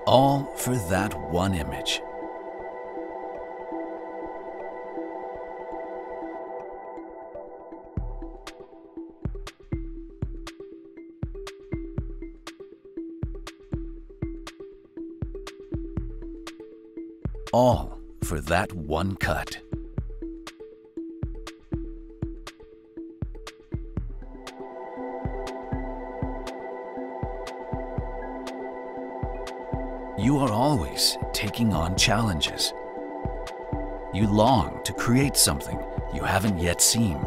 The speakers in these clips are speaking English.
All for that one image. All for that one cut. You are always taking on challenges. You long to create something you haven't yet seen,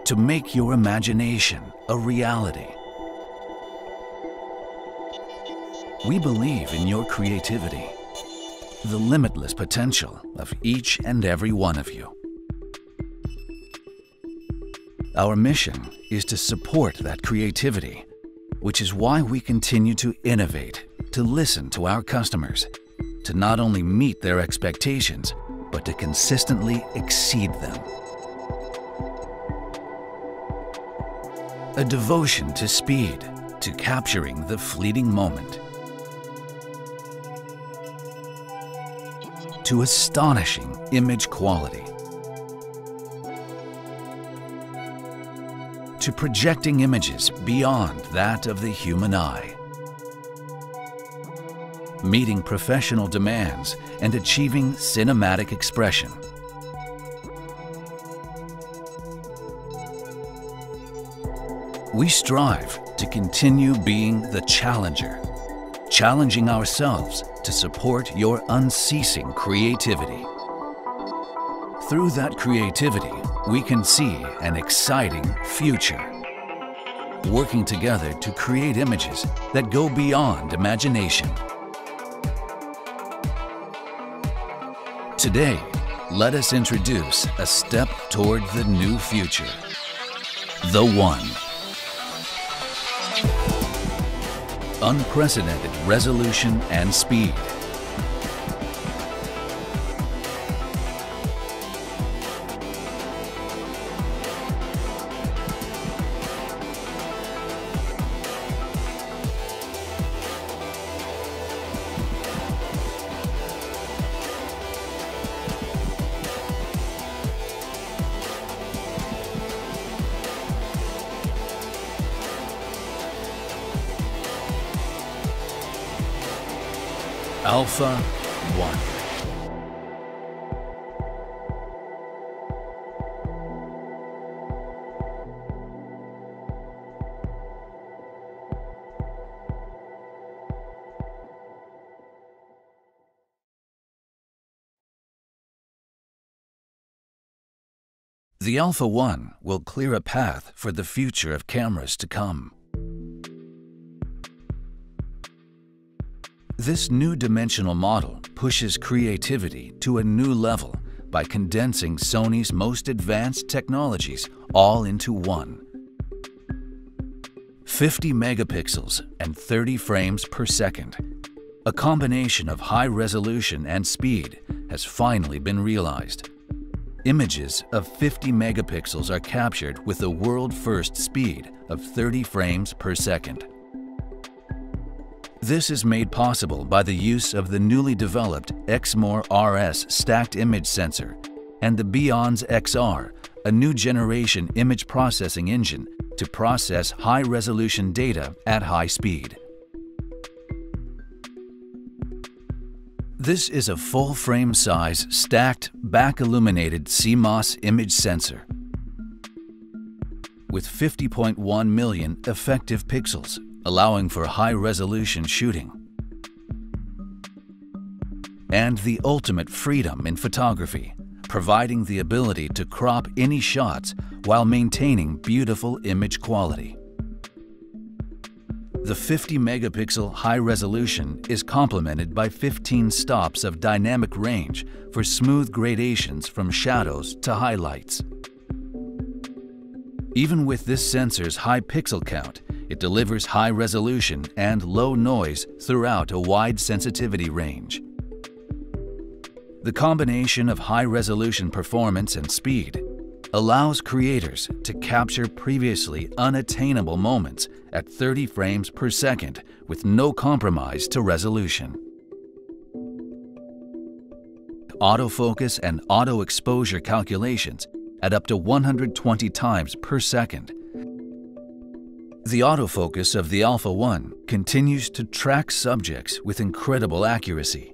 to make your imagination a reality. We believe in your creativity, the limitless potential of each and every one of you. Our mission is to support that creativity, which is why we continue to innovate, to listen to our customers, to not only meet their expectations, but to consistently exceed them. A devotion to speed, to capturing the fleeting moment, to astonishing image quality, to projecting images beyond that of the human eye, meeting professional demands and achieving cinematic expression. We strive to continue being the challenger, challenging ourselves to support your unceasing creativity. Through that creativity, we can see an exciting future, working together to create images that go beyond imagination. Today, let us introduce a step toward the new future. The One. Unprecedented resolution and speed. Alpha 1. The Alpha 1 will clear a path for the future of cameras to come. This new dimensional model pushes creativity to a new level by condensing Sony's most advanced technologies all into one. 50 megapixels and 30 frames per second. A combination of high resolution and speed has finally been realized. Images of 50 megapixels are captured with a world-first speed of 30 frames per second. This is made possible by the use of the newly developed Exmor RS stacked image sensor and the Beyond's XR, a new generation image processing engine to process high-resolution data at high speed. This is a full-frame size stacked back-illuminated CMOS image sensor with 50.1 million effective pixels, allowing for high-resolution shooting, and the ultimate freedom in photography, providing the ability to crop any shots while maintaining beautiful image quality. The 50-megapixel high resolution is complemented by 15 stops of dynamic range for smooth gradations from shadows to highlights. Even with this sensor's high pixel count, it delivers high resolution and low noise throughout a wide sensitivity range. The combination of high resolution performance and speed, allows creators to capture previously unattainable moments at 30 frames per second with no compromise to resolution. Autofocus and auto exposure calculations at up to 120 times per second. The autofocus of the Alpha 1 continues to track subjects with incredible accuracy.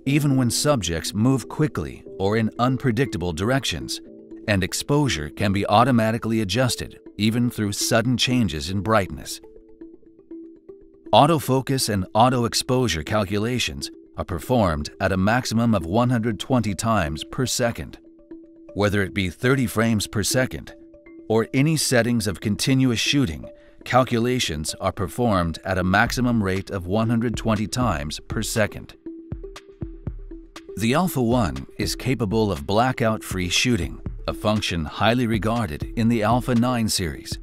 Even when subjects move quickly or in unpredictable directions, and exposure can be automatically adjusted even through sudden changes in brightness. Autofocus and auto exposure calculations are performed at a maximum of 120 times per second. Whether it be 30 frames per second or any settings of continuous shooting, calculations are performed at a maximum rate of 120 times per second. The Alpha 1 is capable of blackout-free shooting, a function highly regarded in the Alpha 9 series.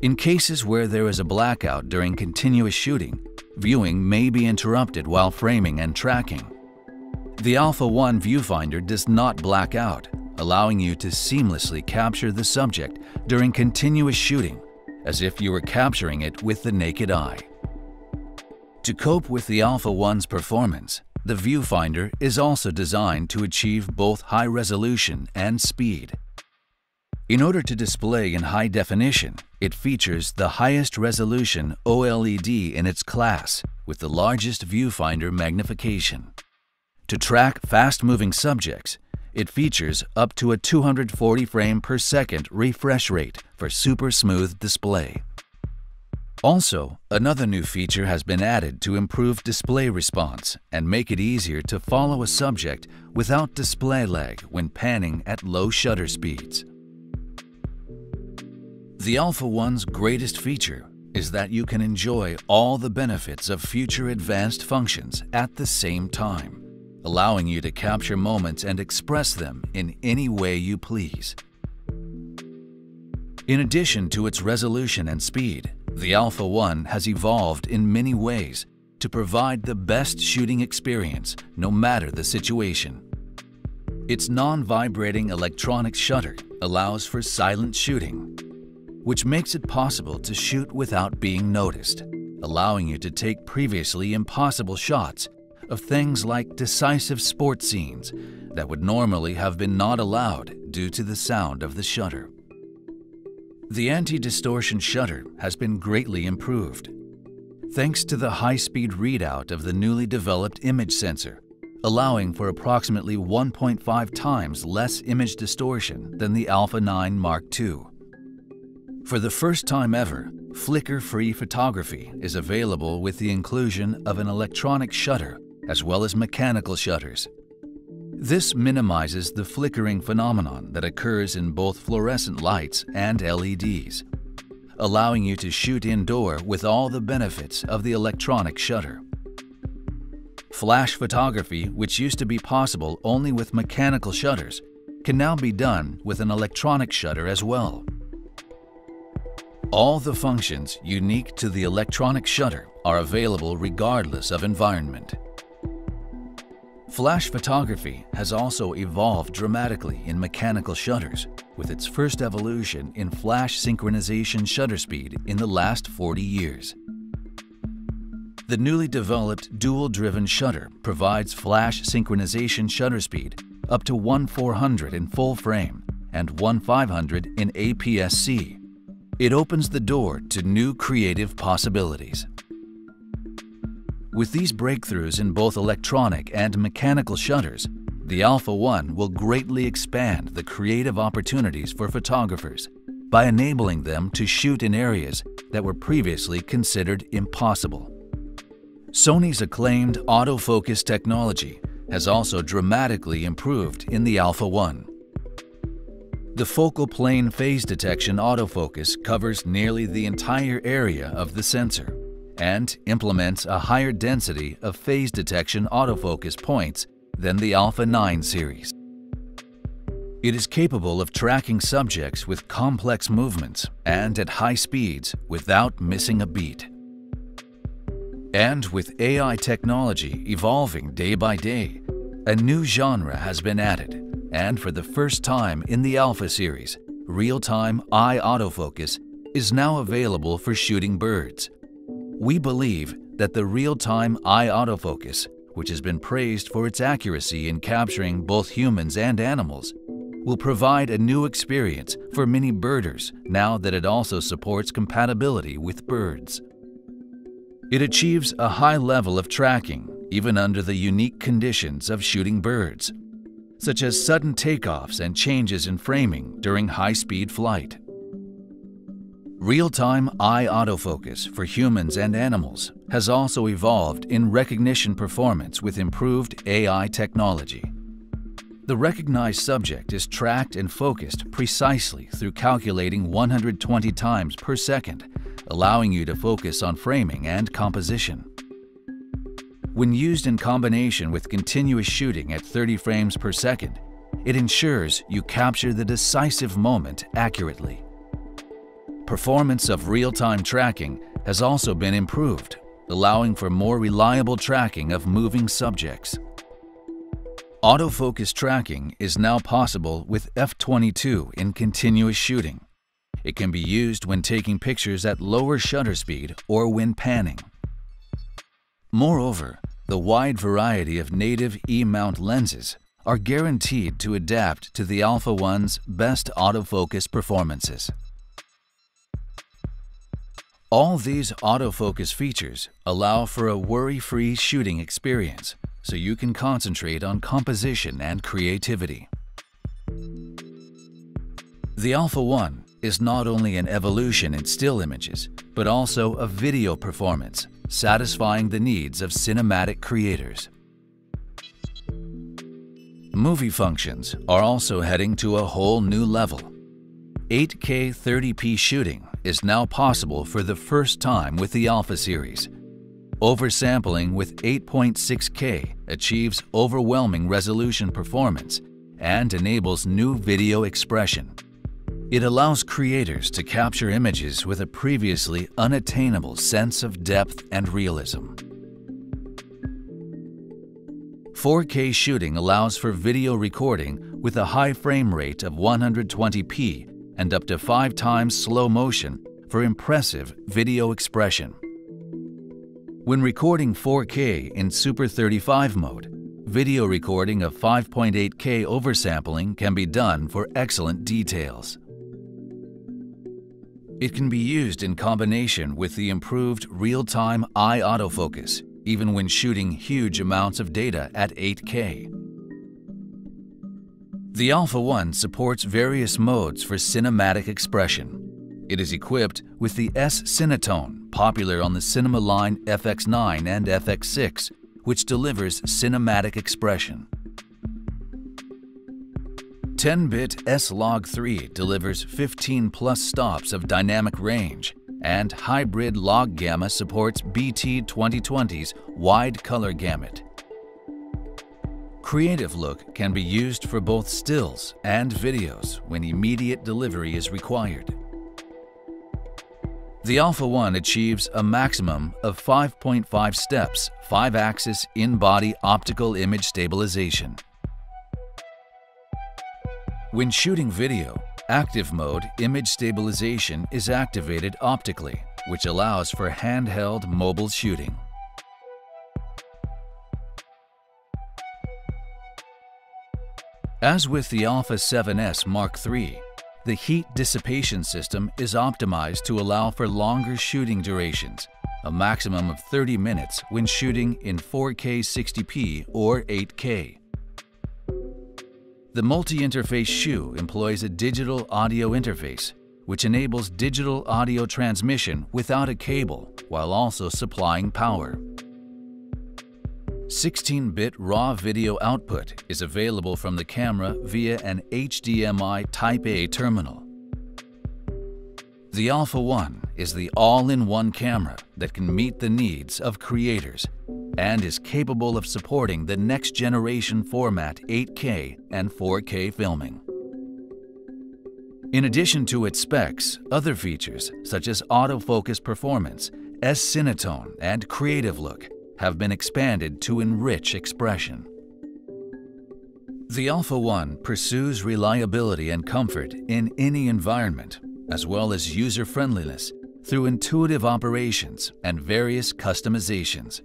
In cases where there is a blackout during continuous shooting, viewing may be interrupted while framing and tracking. The Alpha 1 viewfinder does not black out, allowing you to seamlessly capture the subject during continuous shooting, as if you were capturing it with the naked eye. To cope with the Alpha 1's performance, the viewfinder is also designed to achieve both high resolution and speed. In order to display in high definition, it features the highest resolution OLED in its class with the largest viewfinder magnification. To track fast-moving subjects, it features up to a 240 frame per second refresh rate for super smooth display. Also, another new feature has been added to improve display response and make it easier to follow a subject without display lag when panning at low shutter speeds. The Alpha 1's greatest feature is that you can enjoy all the benefits of future advanced functions at the same time, allowing you to capture moments and express them in any way you please. In addition to its resolution and speed, the Alpha 1 has evolved in many ways to provide the best shooting experience no matter the situation. Its non-vibrating electronic shutter allows for silent shooting, which makes it possible to shoot without being noticed, allowing you to take previously impossible shots of things like decisive sports scenes that would normally have been not allowed due to the sound of the shutter. The anti-distortion shutter has been greatly improved, thanks to the high-speed readout of the newly developed image sensor, allowing for approximately 1.5 times less image distortion than the Alpha 9 Mark II. For the first time ever, flicker-free photography is available with the inclusion of an electronic shutter as well as mechanical shutters. This minimizes the flickering phenomenon that occurs in both fluorescent lights and LEDs, allowing you to shoot indoor with all the benefits of the electronic shutter. Flash photography, which used to be possible only with mechanical shutters, can now be done with an electronic shutter as well. All the functions unique to the electronic shutter are available regardless of environment. Flash photography has also evolved dramatically in mechanical shutters, with its first evolution in flash synchronization shutter speed in the last 40 years. The newly developed dual-driven shutter provides flash synchronization shutter speed up to 1/400 in full frame and 1/500 in APS-C. It opens the door to new creative possibilities. With these breakthroughs in both electronic and mechanical shutters, the Alpha 1 will greatly expand the creative opportunities for photographers by enabling them to shoot in areas that were previously considered impossible. Sony's acclaimed autofocus technology has also dramatically improved in the Alpha 1. The focal plane phase detection autofocus covers nearly the entire area of the sensor and implements a higher density of phase detection autofocus points than the Alpha 9 series. It is capable of tracking subjects with complex movements and at high speeds without missing a beat. And with AI technology evolving day by day, a new genre has been added, And for the first time in the Alpha series, real-time eye autofocus is now available for shooting birds. We believe that the real-time eye autofocus, which has been praised for its accuracy in capturing both humans and animals, will provide a new experience for many birders now that it also supports compatibility with birds. It achieves a high level of tracking even under the unique conditions of shooting birds, such as sudden takeoffs and changes in framing during high-speed flight. Real-time eye autofocus for humans and animals has also evolved in recognition performance with improved AI technology. The recognized subject is tracked and focused precisely through calculating 120 times per second, allowing you to focus on framing and composition. When used in combination with continuous shooting at 30 frames per second, it ensures you capture the decisive moment accurately. Performance of real-time tracking has also been improved, allowing for more reliable tracking of moving subjects. Autofocus tracking is now possible with f/22 in continuous shooting. It can be used when taking pictures at lower shutter speed or when panning. Moreover, the wide variety of native E-mount lenses are guaranteed to adapt to the Alpha One's best autofocus performances. All these autofocus features allow for a worry-free shooting experience, so you can concentrate on composition and creativity. The Alpha One is not only an evolution in still images, but also a video performance, satisfying the needs of cinematic creators. Movie functions are also heading to a whole new level. 8K 30p shooting is now possible for the first time with the Alpha series. Oversampling with 8.6K achieves overwhelming resolution performance and enables new video expression. It allows creators to capture images with a previously unattainable sense of depth and realism. 4K shooting allows for video recording with a high frame rate of 120p and up to 5 times slow motion for impressive video expression. When recording 4K in Super 35 mode, video recording of 5.8K oversampling can be done for excellent details. It can be used in combination with the improved real-time eye autofocus, even when shooting huge amounts of data at 8K. The Alpha One supports various modes for cinematic expression. It is equipped with the S-Cinetone, popular on the cinema line FX9 and FX6, which delivers cinematic expression. 10-bit S-Log3 delivers 15+ stops of dynamic range, and hybrid log gamma supports BT 2020's wide color gamut. Creative Look can be used for both stills and videos when immediate delivery is required. The Alpha One achieves a maximum of 5.5 steps, 5-axis in-body optical image stabilization. When shooting video, active mode image stabilization is activated optically, which allows for handheld mobile shooting. As with the Alpha 7S Mark III, the heat dissipation system is optimized to allow for longer shooting durations, a maximum of 30 minutes when shooting in 4K 60p or 8K. The multi-interface shoe employs a digital audio interface, which enables digital audio transmission without a cable while also supplying power. 16-bit raw video output is available from the camera via an HDMI Type-A terminal. The Alpha One is the all-in-one camera that can meet the needs of creators and is capable of supporting the next-generation format 8K and 4K filming. In addition to its specs, other features such as autofocus performance, S-Cinetone, and Creative Look have been expanded to enrich expression. The Alpha One pursues reliability and comfort in any environment, as well as user-friendliness through intuitive operations and various customizations.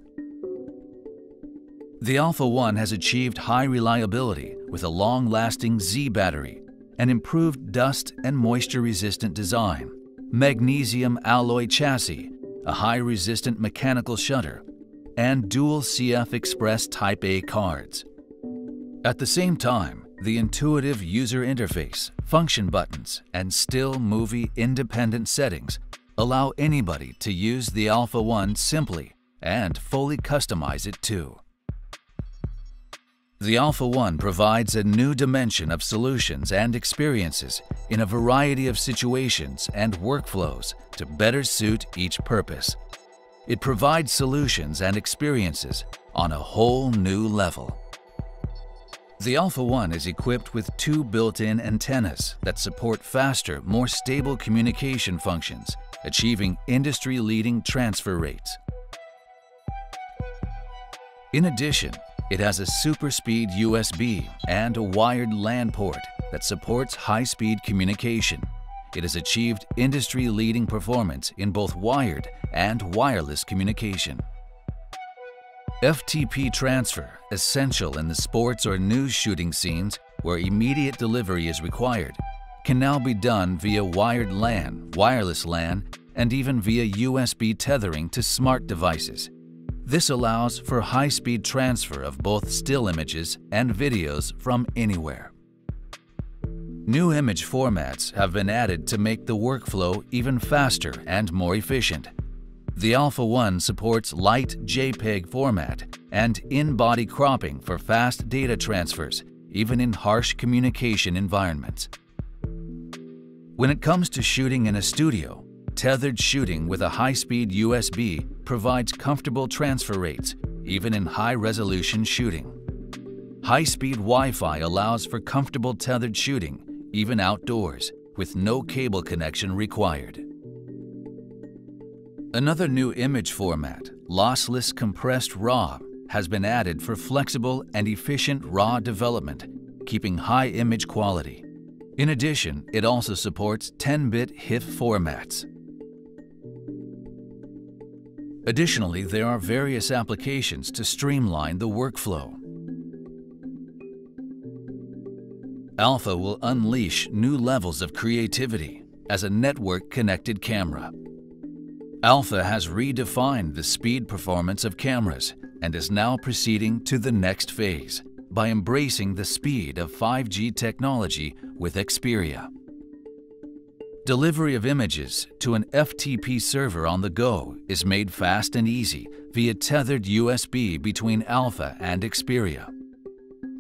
The Alpha One has achieved high reliability with a long-lasting Z battery, an improved dust and moisture-resistant design, magnesium alloy chassis, a high-resistant mechanical shutter, and dual CF Express Type A cards. At the same time, the intuitive user interface, function buttons, and still movie independent settings allow anybody to use the Alpha One simply and fully customize it too. The Alpha One provides a new dimension of solutions and experiences in a variety of situations and workflows to better suit each purpose. It provides solutions and experiences on a whole new level. The Alpha One is equipped with 2 built-in antennas that support faster, more stable communication functions, achieving industry-leading transfer rates. In addition, it has a super-speed USB and a wired LAN port that supports high-speed communication. It has achieved industry-leading performance in both wired and wireless communication. FTP transfer, essential in the sports or news shooting scenes where immediate delivery is required, can now be done via wired LAN, wireless LAN, and even via USB tethering to smart devices. This allows for high-speed transfer of both still images and videos from anywhere. New image formats have been added to make the workflow even faster and more efficient. The Alpha One supports light JPEG format and in-body cropping for fast data transfers, even in harsh communication environments. When it comes to shooting in a studio, tethered shooting with a high-speed USB provides comfortable transfer rates, even in high-resolution shooting. High-speed Wi-Fi allows for comfortable tethered shooting, even outdoors, with no cable connection required. Another new image format, lossless compressed RAW, has been added for flexible and efficient RAW development, keeping high image quality. In addition, it also supports 10-bit HIF formats. Additionally, there are various applications to streamline the workflow. Alpha will unleash new levels of creativity as a network-connected camera. Alpha has redefined the speed performance of cameras and is now proceeding to the next phase by embracing the speed of 5G technology with Xperia. Delivery of images to an FTP server on the go is made fast and easy via tethered USB between Alpha and Xperia.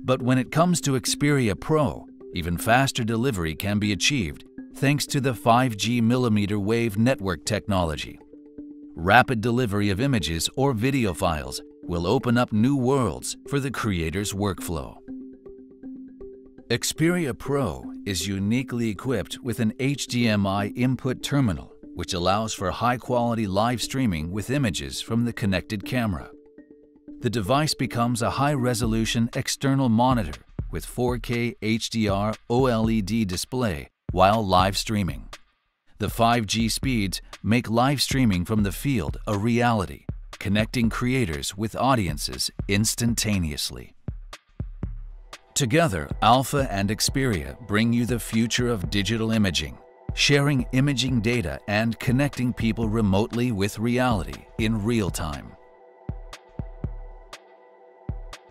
But when it comes to Xperia Pro, even faster delivery can be achieved thanks to the 5G millimeter wave network technology. Rapid delivery of images or video files will open up new worlds for the creator's workflow. Xperia Pro is uniquely equipped with an HDMI input terminal, which allows for high-quality live streaming with images from the connected camera. The device becomes a high-resolution external monitor with 4K HDR OLED display while live streaming. The 5G speeds make live streaming from the field a reality, connecting creators with audiences instantaneously. Together, Alpha and Xperia bring you the future of digital imaging, sharing imaging data and connecting people remotely with reality in real time.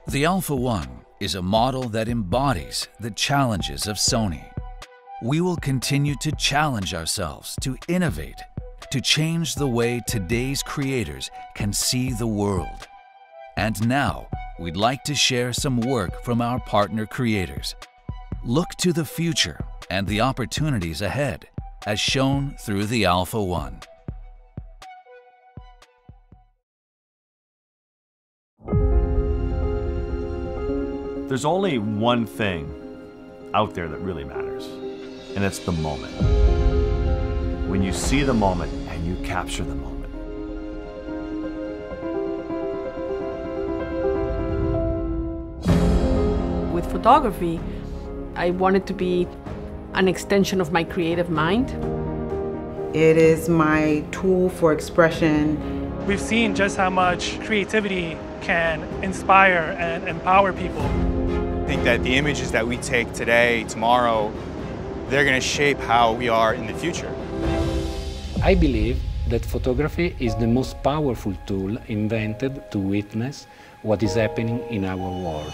The Alpha One is a model that embodies the challenges of Sony. We will continue to challenge ourselves to innovate, to change the way today's creators can see the world. And now, we'd like to share some work from our partner creators. Look to the future and the opportunities ahead, as shown through the Alpha One. There's only one thing out there that really matters, and it's the moment. When you see the moment and you capture the moment. with photography, I wanted to be an extension of my creative mind. It is my tool for expression. We've seen just how much creativity can inspire and empower people. I think that the images that we take today, tomorrow, they're going to shape how we are in the future. I believe that photography is the most powerful tool invented to witness what is happening in our world.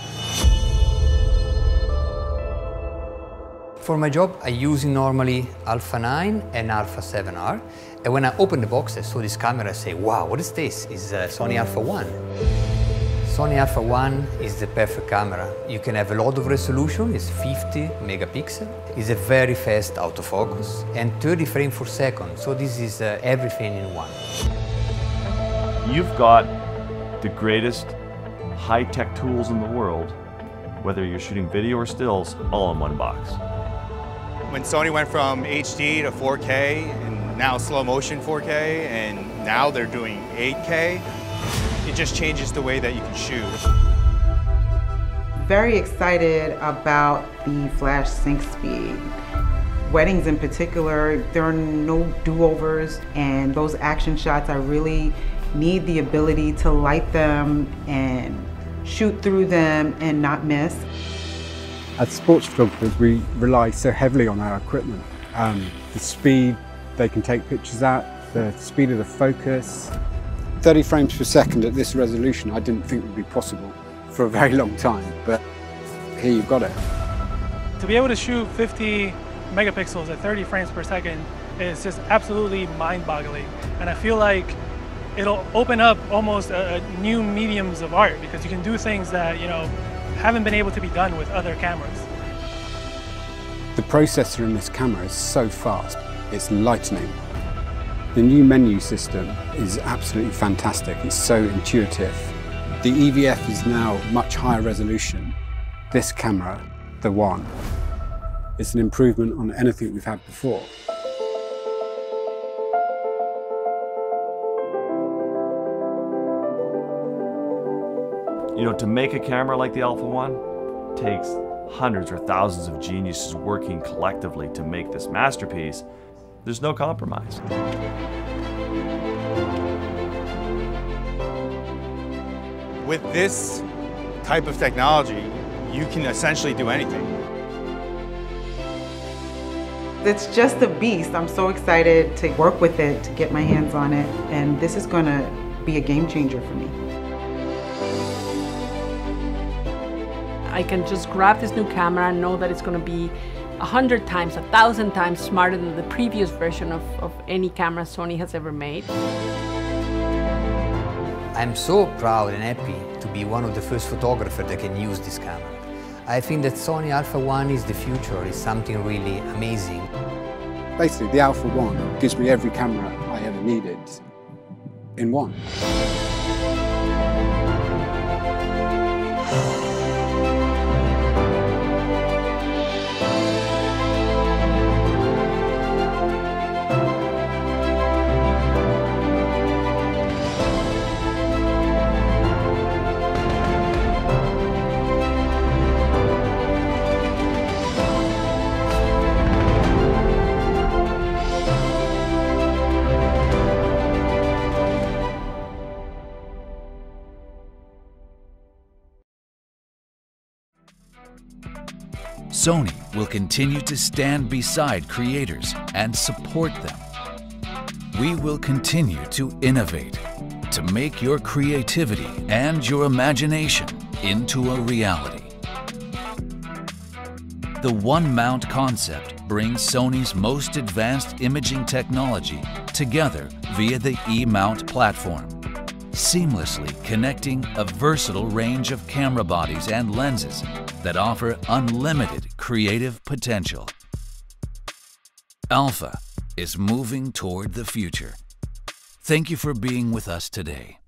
For my job, I use normally Alpha 9 and Alpha 7R. And when I open the box, I saw this camera, I say, wow, what is this? It's Sony Alpha 1. Sony Alpha 1 is the perfect camera. You can have a lot of resolution, it's 50 megapixels. It's a very fast autofocus and 30 frames per second. So this is everything in one. You've got the greatest high-tech tools in the world, whether you're shooting video or stills, all in one box. When Sony went from HD to 4K and now slow motion 4K and now they're doing 8K, it just changes the way that you can shoot. Very excited about the flash sync speed. Weddings in particular, there are no do-overs, and those action shots, I really need the ability to light them and shoot through them and not miss. As sports photographers, we rely so heavily on our equipment. The speed they can take pictures at, the speed of the focus. 30 frames per second at this resolution I didn't think would be possible for a very long time, but here you've got it. To be able to shoot 50 megapixels at 30 frames per second is just absolutely mind-boggling. And I feel like it'll open up almost new mediums of art, because you can do things that, you know, haven't been able to be done with other cameras. The processor in this camera is so fast, it's lightning. The new menu system is absolutely fantastic. It's so intuitive. The EVF is now much higher resolution. This camera, the One, is an improvement on anything we've had before. You know, to make a camera like the Alpha 1 takes hundreds or thousands of geniuses working collectively to make this masterpiece. There's no compromise. With this type of technology, you can essentially do anything. It's just a beast. I'm so excited to work with it, to get my hands on it, and this is going to be a game changer for me. I can just grab this new camera and know that it's going to be 100 times, 1,000 times smarter than the previous version of any camera Sony has ever made. I'm so proud and happy to be one of the first photographers that can use this camera. I think that Sony Alpha 1 is the future, is something really amazing. Basically, the Alpha 1 gives me every camera I ever needed in one. Sony will continue to stand beside creators and support them. We will continue to innovate to make your creativity and your imagination into a reality. The One Mount concept brings Sony's most advanced imaging technology together via the E-Mount platform, seamlessly connecting a versatile range of camera bodies and lenses that offer unlimited creative potential. Alpha is moving toward the future. Thank you for being with us today.